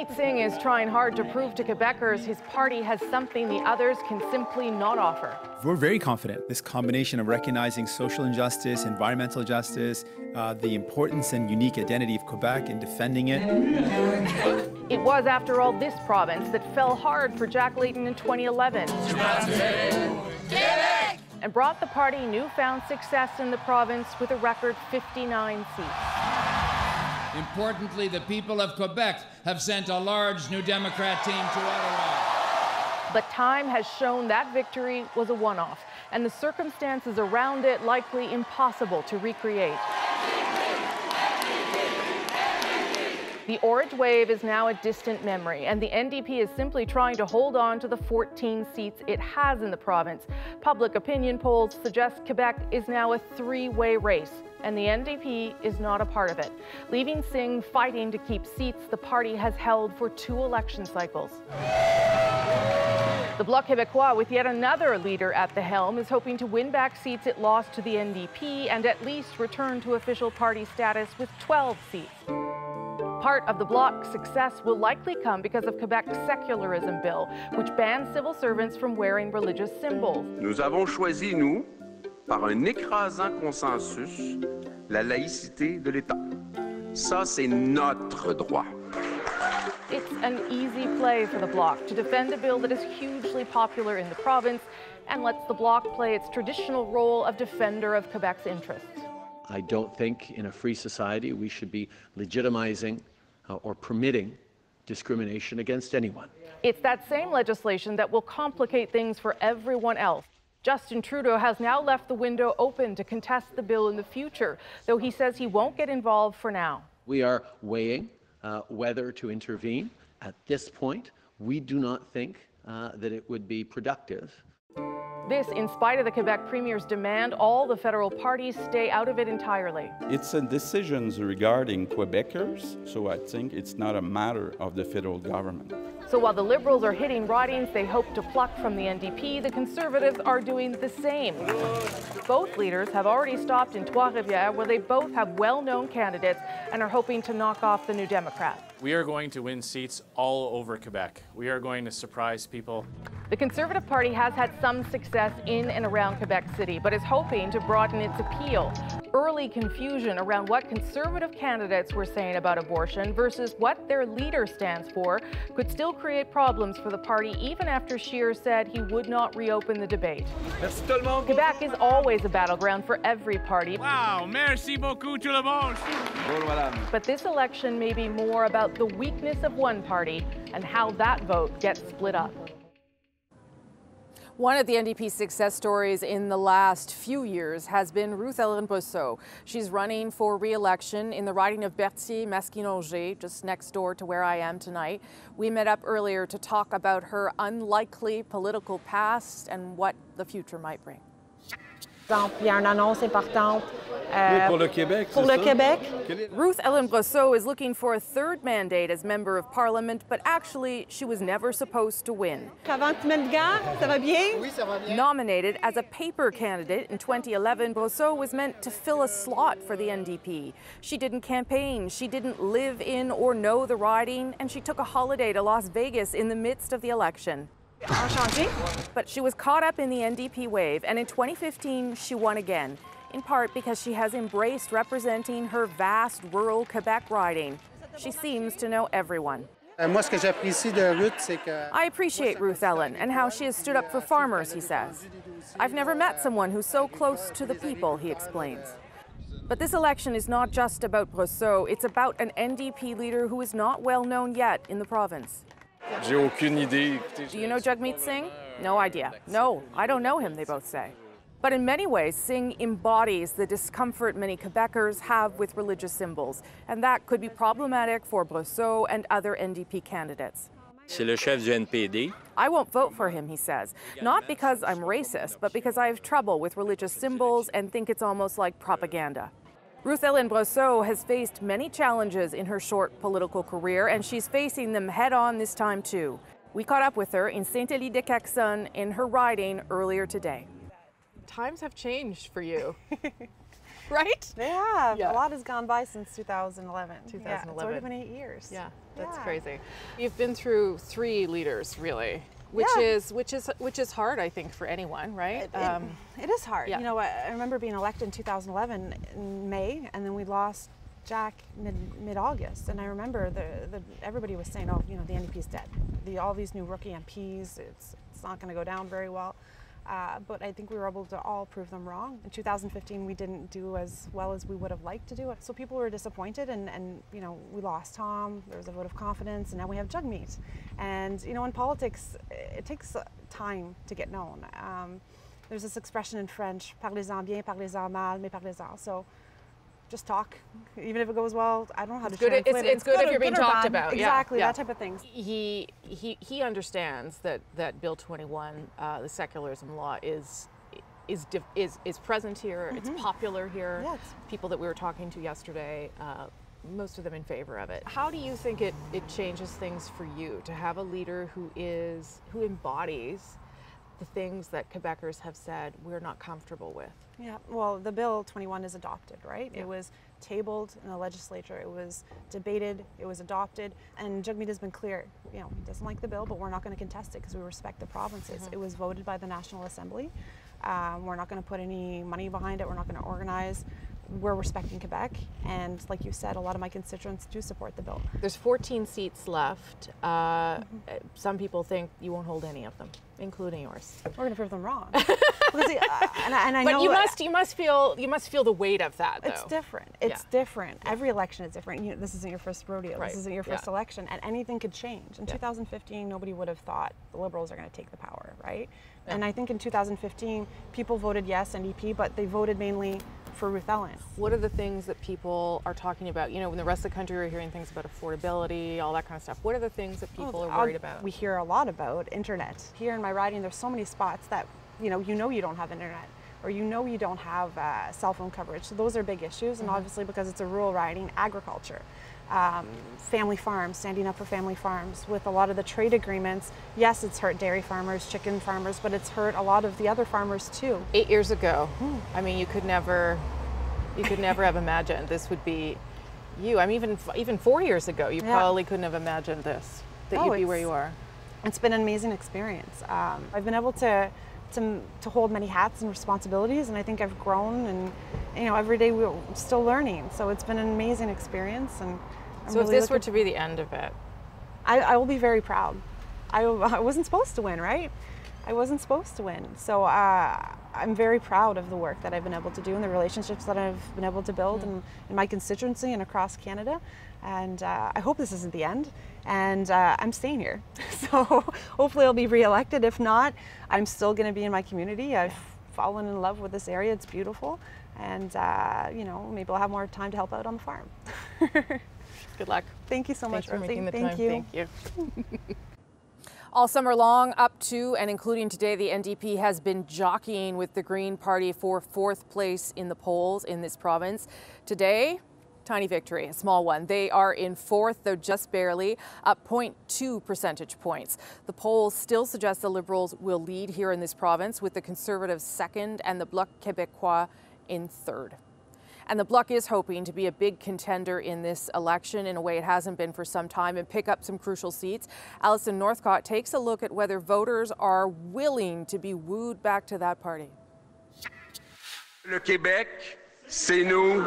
Jagmeet Singh is trying hard to prove to Quebecers his party has something the others can simply not offer. We're very confident this combination of recognizing social injustice, environmental justice, the importance and unique identity of Quebec and defending it. It was, after all, this province that fell hard for Jack Layton in 2011 and brought the party newfound success in the province with a record 59 seats. Importantly, the people of Quebec have sent a large New Democrat team to Ottawa. But time has shown that victory was a one-off, and the circumstances around it likely impossible to recreate. The orange wave is now a distant memory, and the NDP is simply trying to hold on to the 14 seats it has in the province. Public opinion polls suggest Quebec is now a three-way race, and the NDP is not a part of it, leaving Singh fighting to keep seats the party has held for 2 election cycles. The Bloc Québécois, with yet another leader at the helm, is hoping to win back seats it lost to the NDP and at least return to official party status with 12 seats. Part of the Bloc's success will likely come because of Quebec's secularism bill, which bans civil servants from wearing religious symbols. Nous avons choisi, nous, par un écrasant consensus, la laïcité de l'État. Ça, c'est notre droit. It's an easy play for the Bloc to defend a bill that is hugely popular in the province and lets the Bloc play its traditional role of defender of Quebec's interests. I don't think in a free society we should be legitimizing or permitting discrimination against anyone. It's that same legislation that will complicate things for everyone else. Justin Trudeau has now left the window open to contest the bill in the future, though he says he won't get involved for now. We are weighing whether to intervene. At this point, we do not think that it would be productive. This, in spite of the Quebec Premier's demand all the federal parties stay out of it entirely. It's a decision regarding Quebecers, so I think it's not a matter of the federal government. So while the Liberals are hitting ridings they hope to pluck from the NDP, the Conservatives are doing the same. Both leaders have already stopped in Trois-Rivières, where they both have well-known candidates and are hoping to knock off the New Democrat. We are going to win seats all over Quebec. We are going to surprise people. The Conservative Party has had some success in and around Quebec City, but is hoping to broaden its appeal. Early confusion around what Conservative candidates were saying about abortion versus what their leader stands for could still create problems for the party even after Scheer said he would not reopen the debate. Quebec is always a battleground for every party. Wow, merci beaucoup tout le monde. But this election may be more about the weakness of one party and how that vote gets split up. One of the NDP's success stories in the last few years has been Ruth-Hélène Brousseau. She's running for re-election in the riding of Berthier-Masquinongé, just next door to where I am tonight. We met up earlier to talk about her unlikely political past and what the future might bring. Il y a une annonce importante pour le Québec. Pour le Québec. Ruth-Hélène Brousseau is looking for a third mandate as Member of Parliament, but actually she was never supposed to win. Avant que tu mettes le gars, ça va bien? Oui, ça va bien. Nominated as a paper candidate in 2011, Brousseau was meant to fill a slot for the NDP. She didn't campaign, she didn't live in or know the riding, and she took a holiday to Las Vegas in the midst of the election. But she was caught up in the NDP wave, and in 2015 she won again, in part because she has embraced representing her vast rural Quebec riding. She seems to know everyone. I appreciate Ruth-Hélène and how she has stood up for farmers, he says. I've never met someone who's so close to the people, he explains. But this election is not just about Brousseau, it's about an NDP leader who is not well known yet in the province. J'ai aucune idée. Do you know Jagmeet Singh? No idea. No, I don't know him, they both say. But in many ways, Singh embodies the discomfort many Quebecers have with religious symbols, and that could be problematic for Brousseau and other NDP candidates. C'est le chef du NPD. I won't vote for him, he says, not because I'm racist, but because I have trouble with religious symbols and think it's almost like propaganda. Ruth-Hélène Brousseau has faced many challenges in her short political career, and she's facing them head-on this time, too. We caught up with her in Saint-Élie-de-Caxton in her riding earlier today. Times have changed for you. Right? They have. Yeah. A lot has gone by since 2011. 2011. Yeah, it's already been 8 years. Yeah, that's Yeah. crazy. You've been through 3 leaders, really, which is hard, I think, for anyone, right? It is hard. Yeah. You know, I remember being elected in 2011 in May, and then we lost Jack mid-August, and I remember everybody was saying, oh, you know, the NDP's dead. All these new rookie MPs, it's not going to go down very well. But I think we were able to all prove them wrong. In 2015, we didn't do as well as we would have liked to do. So people were disappointed, and you know, we lost Tom. There was a vote of confidence, and now we have Jugmeet. And you know, in politics, it takes time to get known. There's this expression in French: "Parlez-en bien, parlez-en mal, mais parlez-en." So just talk, even if it goes well. I don't know how to translate it. It's good if you're being talked about. Exactly, yeah. that type of things. He understands that Bill 21, the secularism law, is present here. It's popular here. Yes. People that we were talking to yesterday, most of them in favor of it. How do you think it changes things for you to have a leader who embodies the things that Quebecers have said we're not comfortable with? Yeah, well, the Bill 21 is adopted, right? Yeah. It was tabled in the legislature, it was debated, it was adopted, and Jugmeet has been clear. You know, he doesn't like the bill, but we're not going to contest it because we respect the provinces. It was voted by the National Assembly. We're not going to put any money behind it, we're not going to organize. We're respecting Quebec, and like you said, a lot of my constituents do support the bill. There's 14 seats left. Some people think you won't hold any of them, including yours. We're going to prove them wrong. Because, and I know, but you must feel the weight of that, though. It's different. It's different. Every election is different. You know, this isn't your first rodeo. Right. This isn't your first election, and anything could change. In 2015, nobody would have thought the Liberals are going to take the power, right? Yeah. And I think in 2015, people voted yes NDP, but they voted mainly for Ruth Ellen. What are the things that people are talking about? You know, in the rest of the country, we're hearing things about affordability, all that kind of stuff. What are the things that people are worried about? We hear a lot about internet. Here in my riding, there's so many spots that you don't have internet, or you don't have cell phone coverage. So those are big issues, and obviously because it's a rural riding, agriculture. Family farms, standing up for family farms. With a lot of the trade agreements, yes, it's hurt dairy farmers, chicken farmers, but it's hurt a lot of the other farmers too. 8 years ago, I mean, you could never have imagined this would be you. I mean, even 4 years ago, you probably couldn't have imagined this, that you'd be where you are. It's been an amazing experience. I've been able to hold many hats and responsibilities, and I think I've grown, and every day we're still learning. So it's been an amazing experience, and so if this were to be the end of it, I will be very proud. I wasn't supposed to win, right? I wasn't supposed to win. So I'm very proud of the work that I've been able to do and the relationships that I've been able to build in my constituency and across Canada. And I hope this isn't the end. And I'm staying here. So hopefully I'll be re-elected. If not, I'm still going to be in my community. I've fallen in love with this area. It's beautiful. And, maybe I'll have more time to help out on the farm. Good luck. Thank you so much, for making the Thank time. you. Thank you. All summer long, up to and including today, the NDP has been jockeying with the Green Party for 4th place in the polls in this province. Today, tiny victory, a small one. They are in 4th, though just barely, up 0.2 percentage points. The polls still suggest the Liberals will lead here in this province, with the Conservatives 2nd and the Bloc Québécois in 3rd. And the Bloc is hoping to be a big contender in this election in a way it hasn't been for some time and pick up some crucial seats. Alison Northcott takes a look at whether voters are willing to be wooed back to that party. Le Québec, c'est nous.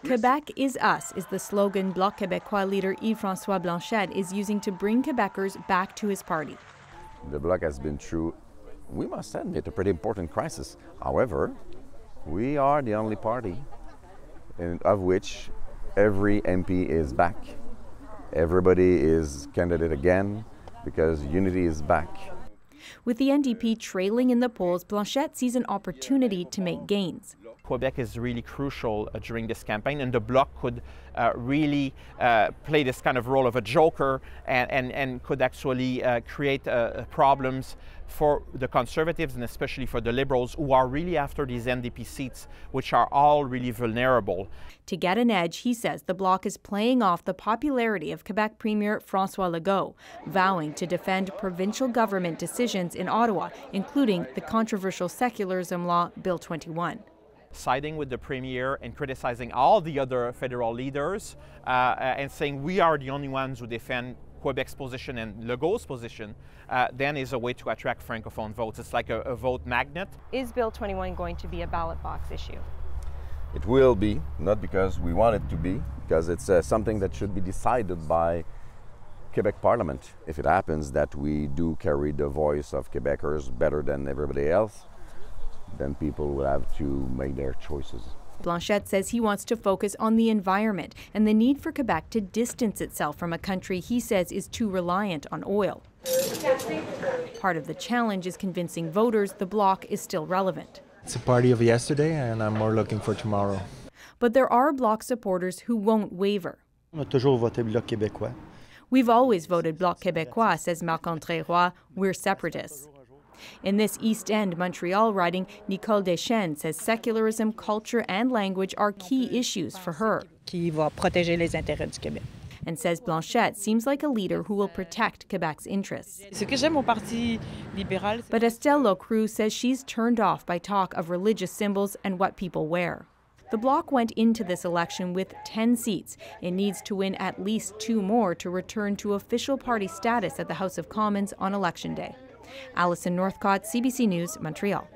Quebec is us is the slogan Bloc Québécois leader Yves-François Blanchet is using to bring Quebecers back to his party. The Bloc has been through, we must admit, a pretty important crisis. However, we are the only party of which every MP is back. Everybody is candidate again because unity is back. With the NDP trailing in the polls, Blanchet sees an opportunity to make gains. Quebec is really crucial during this campaign, and the Bloc could really play this kind of role of a joker and could actually create problems for the Conservatives and especially for the Liberals, who are really after these NDP seats, which are all really vulnerable. To get an edge, he says the Bloc is playing off the popularity of Quebec Premier François Legault, vowing to defend provincial government decisions in Ottawa, including the controversial secularism law Bill 21. siding with the Premier and criticizing all the other federal leaders and saying we are the only ones who defend Quebec's position and Legault's position, then is a way to attract Francophone votes. It's like a vote magnet. Is Bill 21 going to be a ballot box issue? It will be, not because we want it to be, because it's something that should be decided by Quebec Parliament. If it happens that we do carry the voice of Quebecers better than everybody else, then people will have to make their choices. Blanchette says he wants to focus on the environment and the need for Quebec to distance itself from a country he says is too reliant on oil. Part of the challenge is convincing voters the Bloc is still relevant. It's a party of yesterday, and I'm more looking for tomorrow. But there are Bloc supporters who won't waver. On a toujours voté Bloc québécois. We've always voted Bloc québécois, says Marc-André Roy. We're separatists. In this East End Montreal riding, Nicole Deschênes says secularism, culture and language are key issues for her. Qui va protéger les intérêts du Québec. And says Blanchette seems like a leader who will protect Quebec's interests. Ce que j'aime au Parti libéral. But Estelle Locroux says she's turned off by talk of religious symbols and what people wear. The Bloc went into this election with 10 seats. It needs to win at least 2 more to return to official party status at the House of Commons on Election Day. Alison Northcott, CBC News, Montreal.